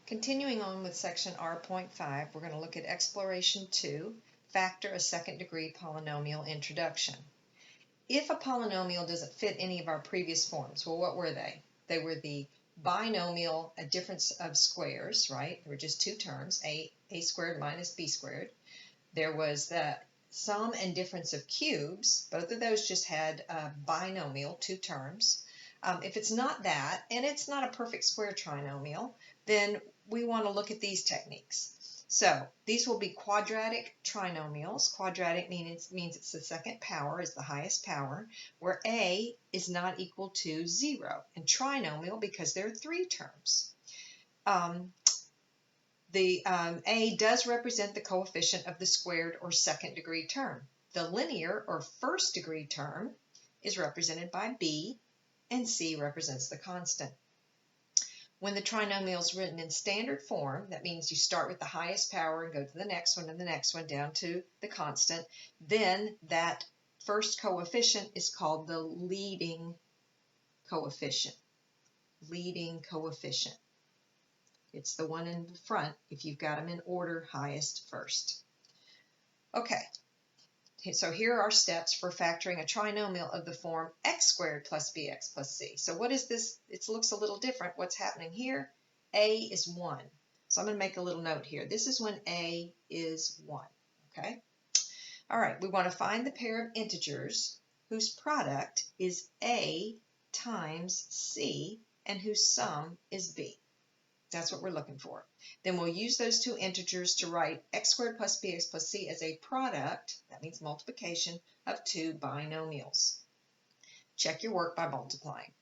Continuing on with section R.5, we're going to look at exploration 2, factor a second degree polynomial introduction. If a polynomial doesn't fit any of our previous forms, well, what were they? They were the binomial, a difference of squares, right? There were just two terms, a squared minus b squared. There was the sum and difference of cubes. Both of those just had a binomial, two terms. If it's not that, and it's not a perfect square trinomial, then we want to look at these techniques. So these will be quadratic trinomials. Quadratic means it's the second power, is the highest power, where a is not equal to 0. And trinomial because there are three terms. A does represent the coefficient of the squared or second degree term. The linear or first degree term is represented by b, and c represents the constant. When the trinomial is written in standard form, that means you start with the highest power and go to the next one and the next one down to the constant, then that first coefficient is called the leading coefficient. Leading coefficient. It's the one in the front if you've got them in order, highest first. Okay. So here are our steps for factoring a trinomial of the form x squared plus bx plus c. So what is this? It looks a little different. What's happening here? A is 1. So I'm going to make a little note here. This is when a is 1. Okay? All right, we want to find the pair of integers whose product is a times c and whose sum is b. That's what we're looking for. Then we'll use those two integers to write x squared plus bx plus c as a product, that means multiplication, of two binomials. Check your work by multiplying.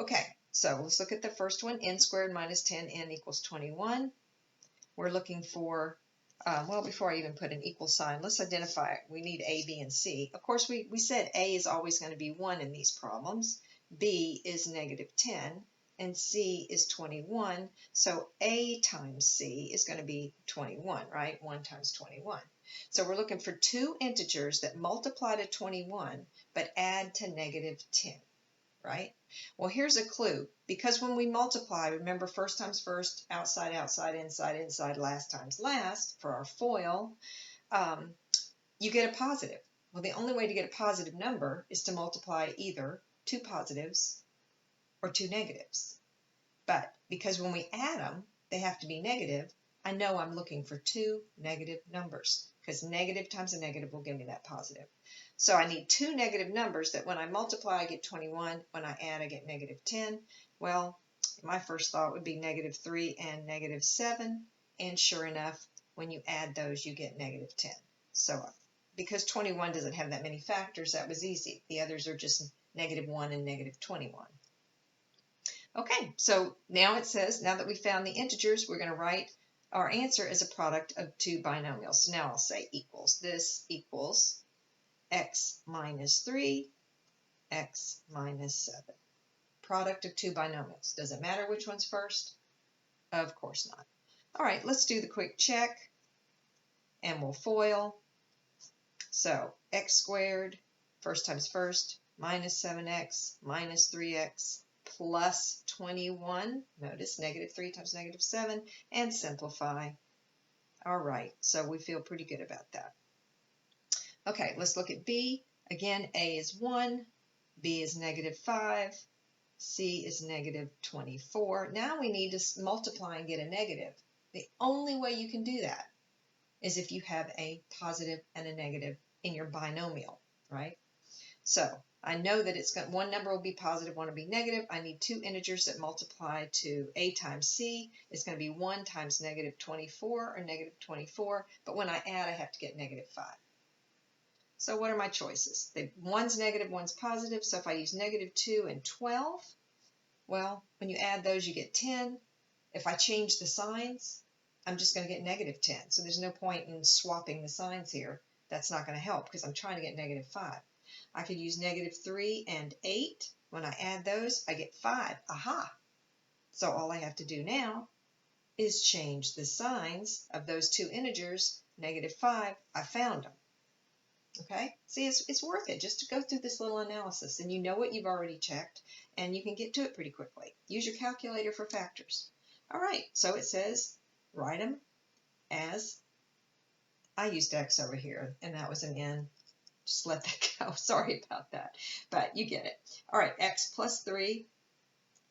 Okay, so let's look at the first one, n squared minus 10n equals 21. We're looking for, well, before I even put an equal sign, let's identify it. We need a, b, and c. Of course, we said a is always going to be 1 in these problems. B is negative 10. And c is 21, so a times c is going to be 21, right? 1 times 21. So we're looking for two integers that multiply to 21, but add to negative 10, right? Well, here's a clue. Because when we multiply, remember first times first, outside, outside, inside, inside, last times last, for our FOIL, you get a positive. Well, the only way to get a positive number is to multiply either two positives or two negatives. But because when we add them, they have to be negative, I know I'm looking for two negative numbers because negative times a negative will give me that positive. So I need two negative numbers that when I multiply, I get 21. When I add, I get negative 10. Well, my first thought would be negative 3 and negative 7. And sure enough, when you add those, you get negative 10. So because 21 doesn't have that many factors, that was easy. The others are just negative 1 and negative 21. Okay, so now it says, now that we found the integers, we're going to write our answer as a product of two binomials. So now I'll say equals. This equals x minus 3, x minus 7. Product of two binomials. Does it matter which one's first? Of course not. All right, let's do the quick check, and we'll FOIL. So x squared, first times first, minus 7x minus 3x, plus 21, notice negative 3 times negative 7, and simplify. All right, so we feel pretty good about that. Okay, let's look at B. Again, A is 1, B is negative 5, C is negative 24. Now we need to multiply and get a negative. The only way you can do that is if you have a positive and a negative in your binomial, right? So I know that it's got one number will be positive, one will be negative. I need two integers that multiply to a times c. It's going to be 1 times negative 24 or negative 24. But when I add, I have to get negative 5. So what are my choices? One's negative, one's positive. So if I use negative 2 and 12, well, when you add those, you get 10. If I change the signs, I'm just going to get negative 10. So there's no point in swapping the signs here. That's not going to help because I'm trying to get negative 5. I could use negative 3 and 8. When I add those, I get 5. Aha! So all I have to do now is change the signs of those two integers. Negative 5, I found them. Okay? See, it's worth it just to go through this little analysis, and you know what you've already checked, and you can get to it pretty quickly. Use your calculator for factors. All right, so it says write them as, I used x over here, and that was an n. Just let that go. Sorry about that, but you get it. All right, x plus 3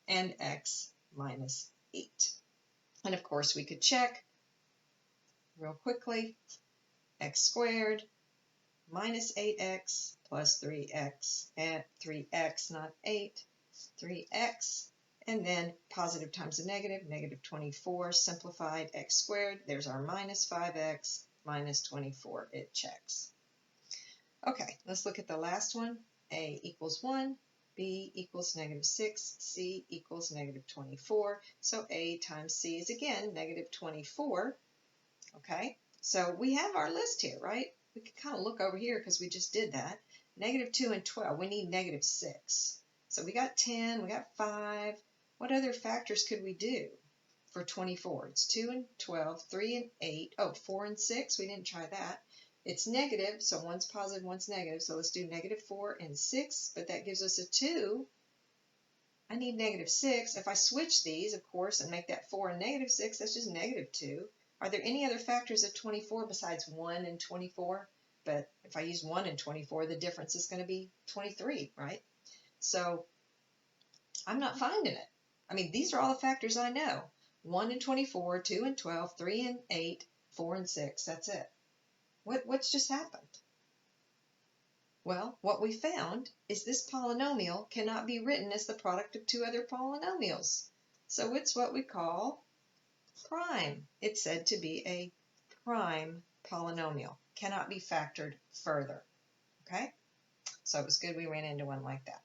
and x minus 8. And of course, we could check real quickly. X squared minus 8x plus 3x, and 3x, not 8, 3x, and then positive times a negative, negative 24, simplified x squared. There's our minus 5x minus 24. It checks. Okay, let's look at the last one. A equals 1, B equals negative 6, C equals negative 24. So A times C is again negative 24. Okay, so we have our list here, right? We can kind of look over here because we just did that. Negative 2 and 12, we need negative 6. So we got 10, we got 5. What other factors could we do for 24? It's 2 and 12, 3 and 8. Oh, 4 and 6, we didn't try that. It's negative, so one's positive, one's negative. So let's do negative 4 and 6, but that gives us a 2. I need negative 6. If I switch these, of course, and make that 4 and negative 6, that's just negative 2. Are there any other factors of 24 besides 1 and 24? But if I use 1 and 24, the difference is going to be 23, right? So I'm not finding it. I mean, these are all the factors I know. 1 and 24, 2 and 12, 3 and 8, 4 and 6. That's it. What's just happened? Well, what we found is this polynomial cannot be written as the product of two other polynomials. So it's what we call prime. It's said to be a prime polynomial. Cannot be factored further. Okay? So it was good we ran into one like that.